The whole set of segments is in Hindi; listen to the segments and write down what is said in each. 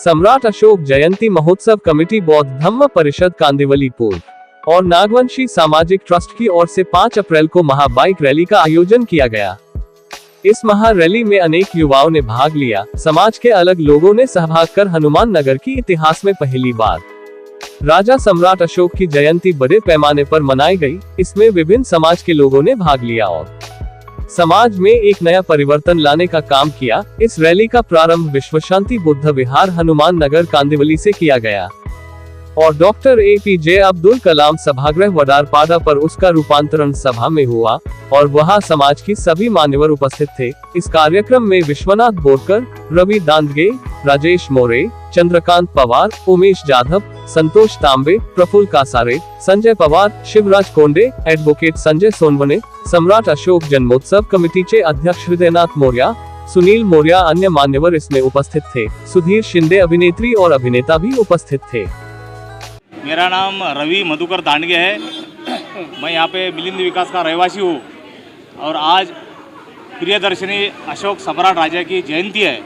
सम्राट अशोक जयंती महोत्सव कमेटी बौद्ध धम्म परिषद कांदिवली पूर्व और नागवंशी सामाजिक ट्रस्ट की ओर से 5 अप्रैल को महाबाइक रैली का आयोजन किया गया। इस महा रैली में अनेक युवाओं ने भाग लिया। समाज के अलग लोगों ने सहभाग कर हनुमान नगर की इतिहास में पहली बार राजा सम्राट अशोक की जयंती बड़े पैमाने पर मनाई गई। इसमें विभिन्न समाज के लोगों ने भाग लिया और समाज में एक नया परिवर्तन लाने का काम किया। इस रैली का प्रारंभ विश्व शांति बुद्ध विहार हनुमान नगर कांदिवली से किया गया और डॉक्टर APJ अब्दुल कलाम सभागृह वडारपाड़ा पर उसका रूपांतरण सभा में हुआ और वहां समाज की सभी मान्यवर उपस्थित थे। इस कार्यक्रम में विश्वनाथ बोरकर, रवि दांदगे, राजेश मोरे, चंद्रकांत पवार, उमेश जाधव, संतोष तांबे, प्रफुल्ल कासारे, संजय पवार, शिवराज कोंडे, एडवोकेट संजय सोनवने, सम्राट अशोक जन्मोत्सव कमिटीचे अध्यक्ष हृदयनाथ मौर्या, सुनील मौर्या अन्य मान्यवर इसमें उपस्थित थे। सुधीर शिंदे अभिनेत्री और अभिनेता भी उपस्थित थे। मेरा नाम रवि मधुकर दांडगे है। मैं यहाँ पे मिलिंद विकास का रहवासी हूँ और आज प्रियदर्शनी अशोक सम्राट राजा की जयंती है।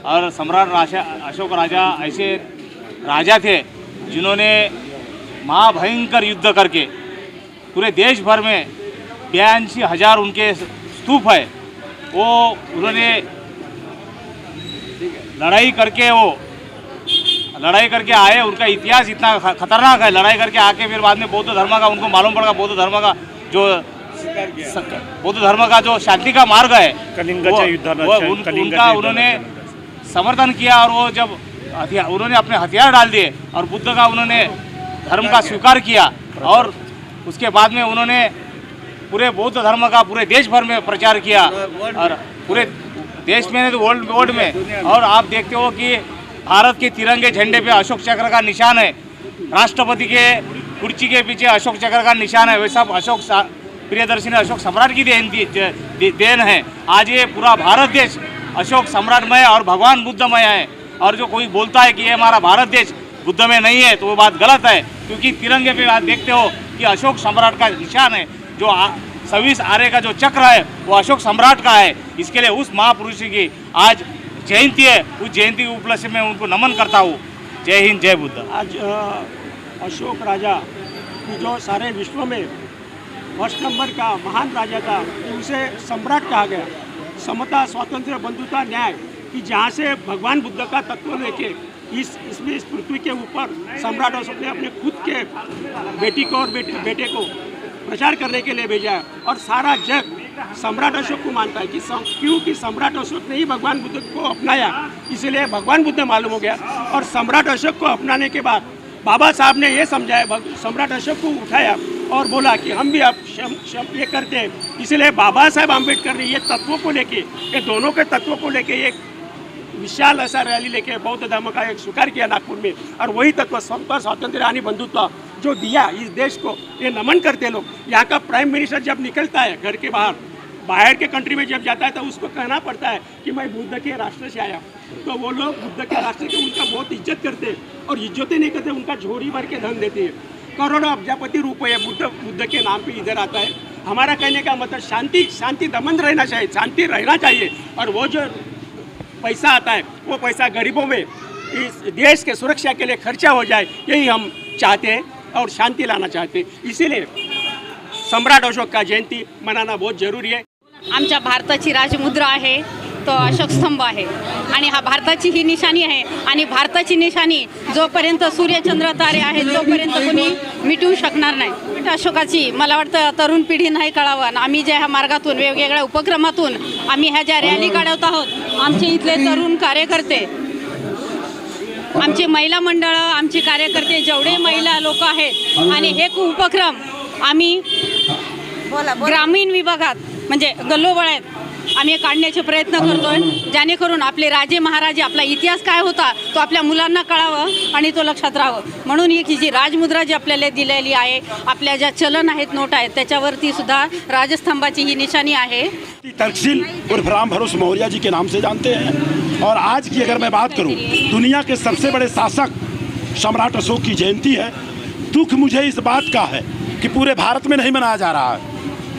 और सम्राट अशोक राजा ऐसे राजा थे जिन्होंने महाभयंकर युद्ध करके पूरे देश भर में 82,000 उनके स्तूप है। वो उन्होंने लड़ाई करके आए। उनका इतिहास इतना खतरनाक है। लड़ाई करके आके फिर बाद में बौद्ध धर्म का उनको मालूम पड़ा, बौद्ध धर्म का जो शांति का मार्ग है उनका उन्होंने समर्थन किया। और वो जब उन्होंने अपने हथियार डाल दिए और बुद्ध का उन्होंने धर्म का स्वीकार किया और उसके बाद में उन्होंने पूरे बौद्ध धर्म का पूरे देश भर में प्रचार किया और पूरे देश में तो वर्ल्ड में। और आप देखते हो कि भारत के तिरंगे झंडे पे अशोक चक्र का निशान है। राष्ट्रपति के कुर्सी के पीछे अशोक चक्र का निशान है। वे सब प्रियदर्शनी अशोक सम्राट की देन है। आज ये पूरा भारत देश अशोक सम्राटमय और भगवान बुद्धमय है। और जो कोई बोलता है कि ये हमारा भारत देश बुद्धमय नहीं है तो वो बात गलत है, क्योंकि तिरंगे पे आप देखते हो कि अशोक सम्राट का निशान है। जो 26 आरे का जो चक्र है वो अशोक सम्राट का है। इसके लिए उस महापुरुष की आज जयंती है। उस जयंती के उपलक्ष्य में उनको नमन करता हूँ। जय हिंद, जय बुद्ध। आज अशोक राजा जो सारे विश्व में फर्स्ट नंबर का महान राजा था, उसे सम्राट कहा गया। समता, स्वातंत्र्य, बंधुता, न्याय कि जहाँ से भगवान बुद्ध का तत्व लेके इस पृथ्वी के ऊपर सम्राट अशोक ने अपने खुद के बेटी को और बेटे को प्रचार करने के लिए भेजा है। और सारा जग सम्राट अशोक को मानता है कि क्योंकि सम्राट अशोक ने ही भगवान बुद्ध को अपनाया, इसीलिए भगवान बुद्ध मालूम हो गया। और सम्राट अशोक को अपनाने के बाद बाबा साहब ने ये समझाया, सम्राट अशोक को उठाया और बोला कि हम भी अब ये करते हैं। इसलिए बाबा साहब आम्बेडकर ने ये तत्वों को लेके, ये दोनों के तत्वों को लेके एक विशाल ऐसा रैली लेके बौद्ध धर्म का एक स्वीकार किया नागपुर में। और वही तत्व समता, स्वातंत्र्य आणि बंधुत्व जो दिया इस देश को, ये नमन करते लोग। यहाँ का प्राइम मिनिस्टर जब निकलता है घर के बाहर के कंट्री में जब जाता है तो उसको कहना पड़ता है कि मैं बुद्ध के राष्ट्र से आया। तो वो लोग बुद्ध के राष्ट्र की उनका बहुत इज्जत करते हैं और इज्जतें नहीं करते, उनका झोरी भर के धन देते हैं। करोड़ों अब्जापति रुपये बुद्ध के नाम पे इधर आता है। हमारा कहने का मतलब शांति दमन रहना चाहिए, शांति रहना चाहिए। और वो जो पैसा आता है वो पैसा गरीबों में इस देश के सुरक्षा के लिए खर्चा हो जाए, यही हम चाहते हैं और शांति लाना चाहते हैं। इसीलिए सम्राट अशोक का जयंती मनाना बहुत जरूरी है। आमच्या भारताची राजमुद्रा आहे तो अशोक स्तंभ आहे आणि हा भारताची ही निशाणी आहे। आणि भारताची निशाणी जोपर्यंत सूर्यचंद्र तारे आहेत तोपर्यंत कोणी मिटवू शकणार नाही। अशोकाची मला वाटतं तरुण पिढी नाही कळावं। आम्ही ज्या ह्या मार्गातून वेगवेगळ्या उपक्रमातून आम्ही ह्या ज्या रॅली काढत आहोत, आमचे इथले तरुण कार्यकर्ते, आमचे महिला मंडळ, आमचे कार्यकर्ते जेवढे महिला लोक आहेत आणि हे उपक्रम आम्ही ग्रामीण विभागात म्हणजे गल्लोबळ्यात आम्ही काढण्याचे प्रयत्न करतोय, जेणेकरून आपले राजे महाराजे आपला इतिहास काय होता तो आपल्या मुलांना कळावं आणि तो लक्षात राहावं। म्हणून ही जी राजमुद्रा जी आपल्याला दिलेली आहे, आपल्या ज्या चलन आहेत, नोट आहेत, त्याच्यावरती सुद्धा राजस्तंभाची ही निशाणी आहे। तक्षशिल उर्फ राम भरोस मौर्य जी के नाम से जानते हैं। और आज की अगर मैं बात करूं, दुनिया के सबसे बड़े शासक सम्राट अशोक की जयंती है। दुख मुझे इस बात का है कि पूरे भारत में नहीं मनाया जा रहा है।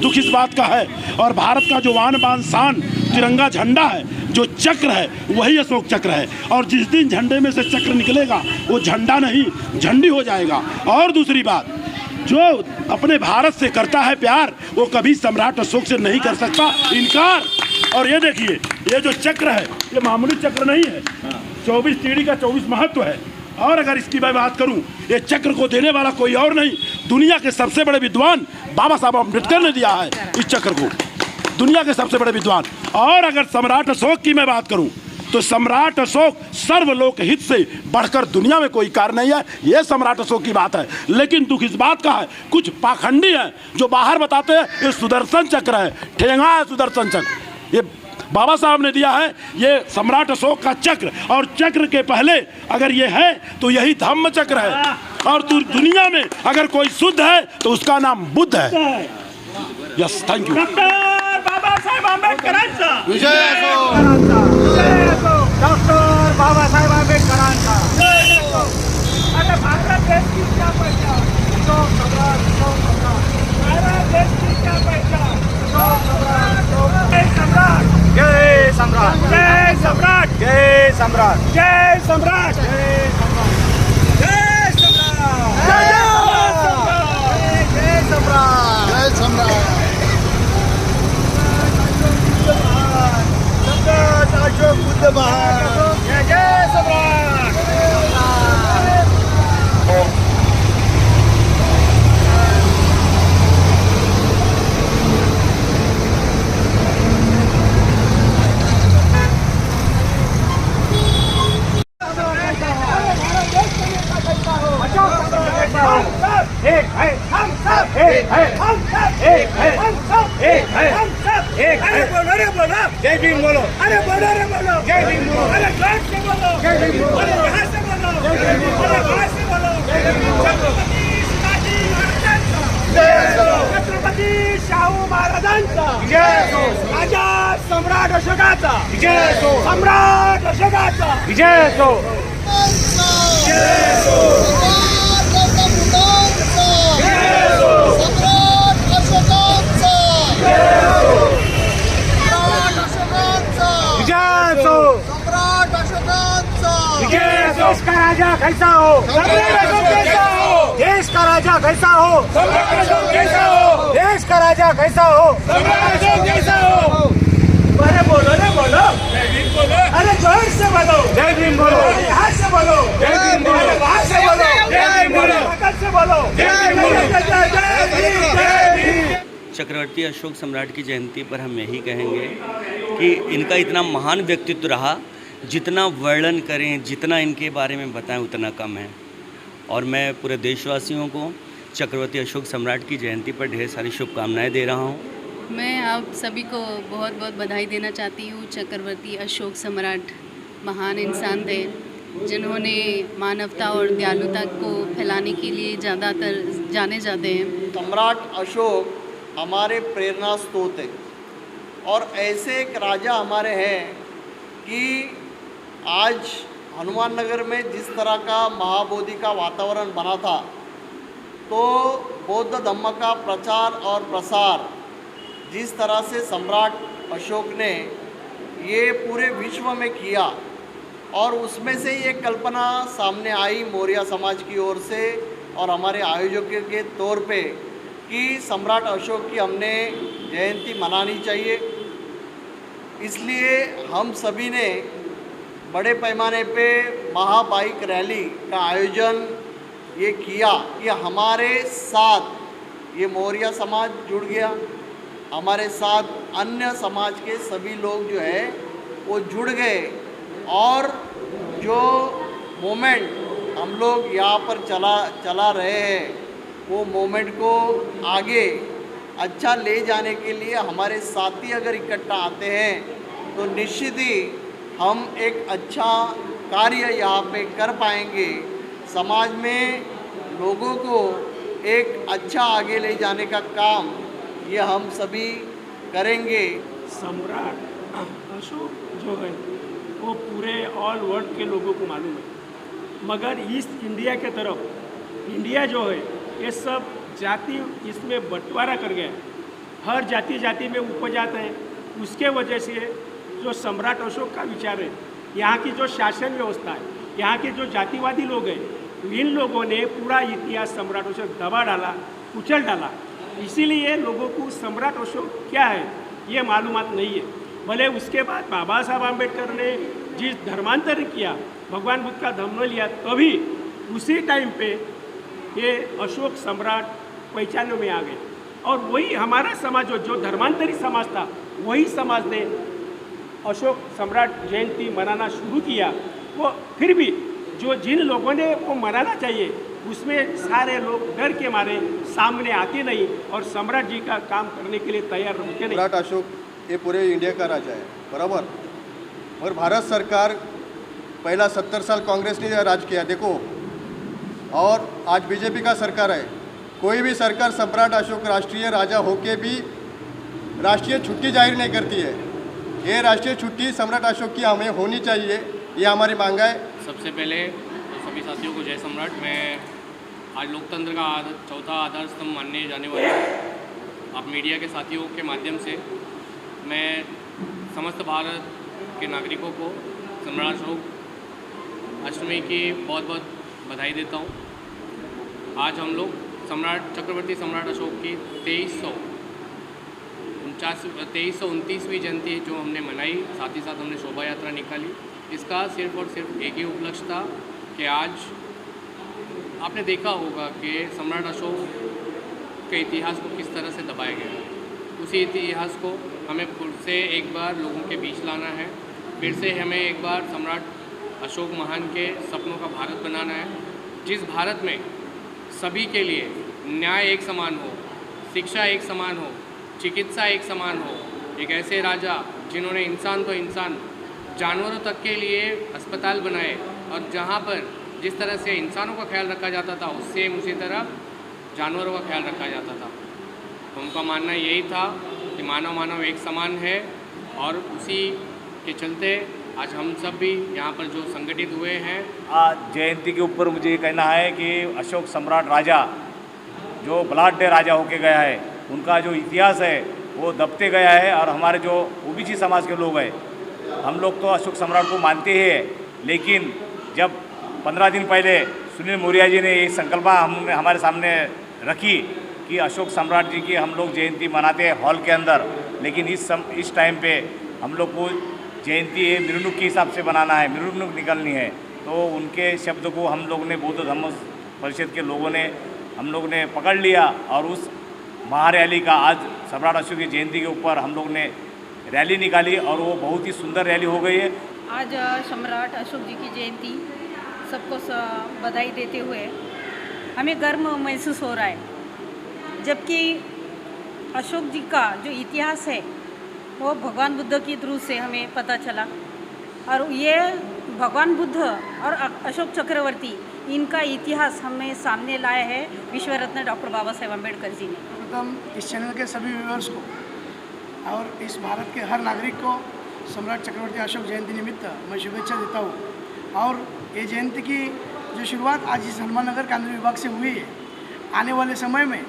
दुख इस बात का है। और भारत का जो आन बान शान तिरंगा झंडा है जो चक्र है वही अशोक चक्र है। और जिस दिन झंडे में से चक्र निकलेगा वो झंडा नहीं झंडी हो जाएगा। और दूसरी बात, जो अपने भारत से करता है प्यार वो कभी सम्राट अशोक से नहीं कर सकता इनकार। और ये देखिए, ये जो चक्र है ये मामूली चक्र नहीं है, 24 तीड़ी का 24 महत्व है। और अगर इसकी मैं बात करूं, ये चक्र को देने वाला कोई और नहीं, दुनिया के सबसे बड़े विद्वान बाबा साहब अम्बेडकर ने दिया है इस चक्र को, दुनिया के सबसे बड़े विद्वान। और अगर सम्राट अशोक की मैं बात करूं तो सम्राट अशोक सर्वलोक हित से बढ़कर दुनिया में कोई कार्य नहीं है, ये सम्राट अशोक की बात है। लेकिन दुख इस बात का है, कुछ पाखंडी हैं जो बाहर बताते हैं ये सुदर्शन चक्र है, ठेंगा है सुदर्शन चक्र। ये बाबा साहब ने दिया है, ये सम्राट अशोक का चक्र। और चक्र के पहले अगर ये है तो यही धम्म चक्र है। और दुनिया में अगर कोई शुद्ध है तो उसका नाम बुद्ध है। Yes, thank you. Baba Saheb आंबेडकरांचा विजय असो। डॉक्टर बाबासाहेब आंबेडकरांचा जय असो। आता भारत देश की क्या पहचान, अशोक सम्राट, अशोक सम्राट। भारत देश की क्या पहचान, अशोक सम्राट, अशोक सम्राट। जय सम्राट, जय सम्राट, जय सम्राट, जय सम्राट, जय सम्राट, जय सम्राट, जय सम्राट, जय सम्राट। अशोक बुद्ध महान। जय जय सम्राट। एक है हम सब, एक है हम सब, एक है हम सब, एक है हम सब, एक है। अरे बोलो जय भीम बोलो, अरे बोलो रे बोलो जय भीम बोलो, अरे जोर से बोलो जय भीम बोलो, अरे यहाँ से बोलो जय भीम बोलो, अरे वहाँ से बोलो जय भीम बोलो। छत्रपती शाहू महाराजांचा जय असो। राजा सम्राट अशोकाचा जय असो। सम्राट अशोकाचा जय असो। जय असो। देश का राजा कैसा हो, सम्राट अशोक कैसा हो। देश का राजा कैसा हो, सम्राट अशोक कैसा हो। देश का राजा कैसा हो, सम्राट अशोक कैसा हो। अरे बोलो रे बोलो जय भीम बोलो, अरे जोर से बोलो जय भीम बोलो, अरे यहाँ से बोलो जय भीम बोलो, अरे वहाँ से बोलो जय भीम बोलो, ताकत से बोलो जय भीम बोलो, जय भीम, जय भीम। चक्रवर्ती अशोक सम्राट की जयंती पर हम यही कहेंगे कि इनका इतना महान व्यक्तित्व रहा, जितना वर्णन करें, जितना इनके बारे में बताएं उतना कम है। और मैं पूरे देशवासियों को चक्रवर्ती अशोक सम्राट की जयंती पर ढेर सारी शुभकामनाएं दे रहा हूं। मैं आप सभी को बहुत बहुत बधाई देना चाहती हूँ। चक्रवर्ती अशोक सम्राट महान इंसान थे जिन्होंने मानवता और दयालुता को फैलाने के लिए ज़्यादातर जाने जाते हैं। सम्राट अशोक हमारे प्रेरणा स्रोत है और ऐसे एक राजा हमारे हैं कि आज हनुमान नगर में जिस तरह का महाबोधि का वातावरण बना था, तो बौद्ध धम्म का प्रचार और प्रसार जिस तरह से सम्राट अशोक ने ये पूरे विश्व में किया, और उसमें से ये कल्पना सामने आई मौर्य समाज की ओर से और हमारे आयोजकों के तौर पे कि सम्राट अशोक की हमने जयंती मनानी चाहिए। इसलिए हम सभी ने बड़े पैमाने पे महाबाइक रैली का आयोजन ये किया कि हमारे साथ ये मौर्य समाज जुड़ गया, हमारे साथ अन्य समाज के सभी लोग जो है वो जुड़ गए, और जो मोमेंट हम लोग यहाँ पर चला रहे हैं वो मोमेंट को आगे अच्छा ले जाने के लिए हमारे साथी अगर इकट्ठा आते हैं तो निश्चित ही हम एक अच्छा कार्य यहाँ पे कर पाएंगे। समाज में लोगों को एक अच्छा आगे ले जाने का काम ये हम सभी करेंगे। सम्राट अशोक जो है वो पूरे ऑल वर्ल्ड के लोगों को मालूम है, मगर ईस्ट इंडिया के तरफ इंडिया जो है ये सब जाति इसमें बंटवारा कर गया, हर जाति में उपजात है। उसके वजह से जो सम्राट अशोक का विचार है, यहाँ की जो शासन व्यवस्था है, यहाँ के जो जातिवादी लोग हैं, इन लोगों ने पूरा इतिहास सम्राट अशोक दबा डाला, कुचल डाला। इसीलिए लोगों को सम्राट अशोक क्या है ये मालूमात नहीं है। भले उसके बाद बाबा साहब आम्बेडकर ने जिस धर्मांतर किया, भगवान बुद्ध का धम्म लिया, तभी उसी टाइम पे ये अशोक सम्राट पहचानों में आ गए। और वही हमारा समाज जो धर्मांतरी समाज था, वही समाज ने अशोक सम्राट जयंती मनाना शुरू किया। वो फिर भी जिन लोगों ने वो मनाना चाहिए, उसमें सारे लोग डर के मारे सामने आते नहीं और सम्राट जी का काम करने के लिए तैयार होते नहीं। सम्राट अशोक ये पूरे इंडिया का राजा है, बराबर। और भारत सरकार पहला 70 साल कांग्रेस ने राज किया, देखो, और आज बीजेपी का सरकार है। कोई भी सरकार सम्राट अशोक राष्ट्रीय राजा होके भी राष्ट्रीय छुट्टी जाहिर नहीं करती है। ये राष्ट्रीय छुट्टी सम्राट अशोक की हमें होनी चाहिए, ये हमारी मांग है। सबसे पहले तो सभी साथियों को जय सम्राट। मैं आज लोकतंत्र का चौथा आधार स्तंभ मानने जाने वाला हूँ। आप मीडिया के साथियों के माध्यम से मैं समस्त भारत के नागरिकों को सम्राट अशोक अष्टमी की बहुत बहुत बधाई देता हूँ। आज हम लोग चक्रवर्ती सम्राट अशोक की 2329वीं जयंती जो हमने मनाई, साथ ही साथ हमने शोभा यात्रा निकाली। इसका सिर्फ और सिर्फ एक ही उपलक्ष्य था कि आज आपने देखा होगा कि सम्राट अशोक के इतिहास को किस तरह से दबाया गया। उसी इतिहास को हमें फिर से एक बार लोगों के बीच लाना है। फिर से हमें एक बार सम्राट अशोक महान के सपनों का भारत बनाना है, जिस भारत में सभी के लिए न्याय एक समान हो, शिक्षा एक समान हो, चिकित्सा एक समान हो। एक ऐसे राजा जिन्होंने इंसान तो इंसान, जानवरों तक के लिए अस्पताल बनाए, और जहाँ पर जिस तरह से इंसानों का ख्याल रखा जाता था, उससे उसी तरह जानवरों का ख्याल रखा जाता था। तो उनका मानना यही था कि मानव मानव एक समान है, और उसी के चलते आज हम सब भी यहाँ पर जो संगठित हुए हैं। आज जयंती के ऊपर मुझे ये कहना है कि अशोक सम्राट राजा जो बलाढ्य राजा होके गया है, उनका जो इतिहास है वो दबते गया है। और हमारे जो ओबीसी समाज के लोग हैं, हम लोग तो अशोक सम्राट को मानते हैं, लेकिन जब 15 दिन पहले सुनील मौर्य जी ने ये संकल्पना हमारे सामने रखी कि अशोक सम्राट जी की हम लोग जयंती मनाते हैं हॉल के अंदर, लेकिन इस टाइम पे हम लोग को जयंती मृणुक के हिसाब से बनाना है, मृणुक निकलनी है। तो उनके शब्द को हम लोग ने बौद्ध धम्म परिषद के लोगों ने हम लोग ने पकड़ लिया, और उस महारैली का आज सम्राट अशोक की जयंती के ऊपर हम लोग ने रैली निकाली, और वो बहुत ही सुंदर रैली हो गई है। आज सम्राट अशोक जी की जयंती, सबको बधाई देते हुए हमें गर्व महसूस हो रहा है, जबकि अशोक जी का जो इतिहास है वो भगवान बुद्ध के थ्रू से हमें पता चला। और ये भगवान बुद्ध और अशोक चक्रवर्ती, इनका इतिहास हमें सामने लाया है विश्व रत्न डॉक्टर बाबा साहेब अम्बेडकर जी ने। प्रथम इस चैनल के सभी व्यूअर्स को और इस भारत के हर नागरिक को सम्राट चक्रवर्ती अशोक जयंती निमित्त मैं शुभेच्छा देता हूँ। और ये जयंती की जो शुरुआत आज इस हनुमान नगर कानून विभाग से हुई है, आने वाले समय में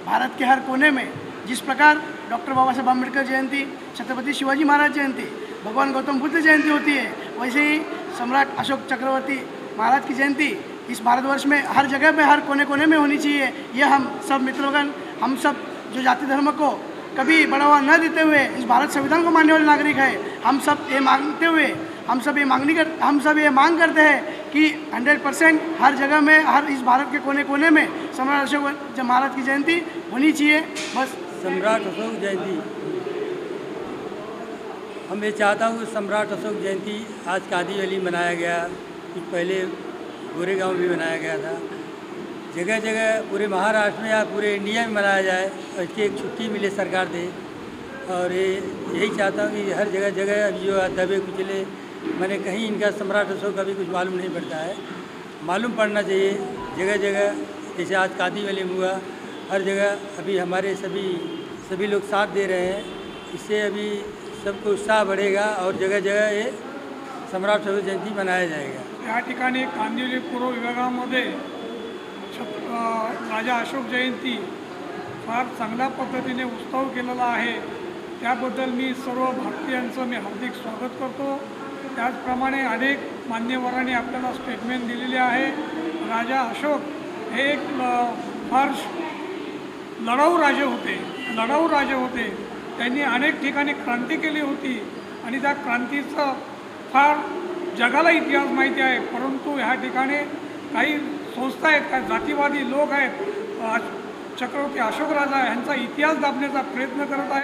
भारत के हर कोने में जिस प्रकार डॉक्टर बाबा साहेब अम्बेडकर जयंती, छत्रपति शिवाजी महाराज जयंती, भगवान गौतम बुद्ध जयंती होती है, वैसे ही सम्राट अशोक चक्रवर्ती महाराज की जयंती इस भारतवर्ष में हर जगह पे हर कोने कोने में होनी चाहिए। यह हम सब मित्रगण, हम सब जो जाति धर्म को कभी बढ़ावा न देते हुए इस भारत संविधान को मानने वाले नागरिक है, हम सब ये मांगते हुए हम सब ये मांग करते हैं कि 100% हर जगह में, हर इस भारत के कोने कोने में सम्राट अशोक महाराज की जयंती होनी चाहिए। बस सम्राट अशोक जयंती, हम ये चाहता हूँ सम्राट अशोक जयंती आज कादी वैली मनाया गया, कुछ पहले गोरेगांव भी मनाया गया था। जगह जगह पूरे महाराष्ट्र में या पूरे इंडिया में मनाया जाए और इसकी एक छुट्टी मिले सरकार दे। और यही चाहता हूँ कि हर जगह जगह अभी जो दबे कुचले, मैंने कहीं इनका सम्राट अशोक का भी कुछ मालूम नहीं पड़ता है, मालूम पड़ना चाहिए जगह जगह। जैसे आज कादी वैली में हुआ, हर जगह अभी हमारे सभी लोग साथ दे रहे हैं, इससे अभी सबको उत्साह बढ़ेगा और जगह जगह ये सम्राट अशोक जयंती मनाया जाएगा। या ठिकाणी कांदिवली पूर्व विभागामध्ये राजा अशोक जयंती फार चांगल्या पद्धतीने उत्सव केलेला आहे। त्याबद्दल मी सर्व भारतीयांचं मी हार्दिक स्वागत करतो. त्याचप्रमाणे अनेक मान्यवरांनी आपल्याला स्टेटमेंट दिलेले आहे. राजा अशोक हे एक फार लढाऊ राजे होते. त्यांनी अनेक ठिकाणी क्रांती केली होती आणि त्या क्रांतीचं फार जगाला इतिहास माहिती आहे. परंतु ह्या ठिकाणी काही संस्था आहेत, काही जातीवादी लोक आहेत, छत्रपती अशोक राजा यांचा इतिहास दाबण्याचा प्रयत्न करत आहे.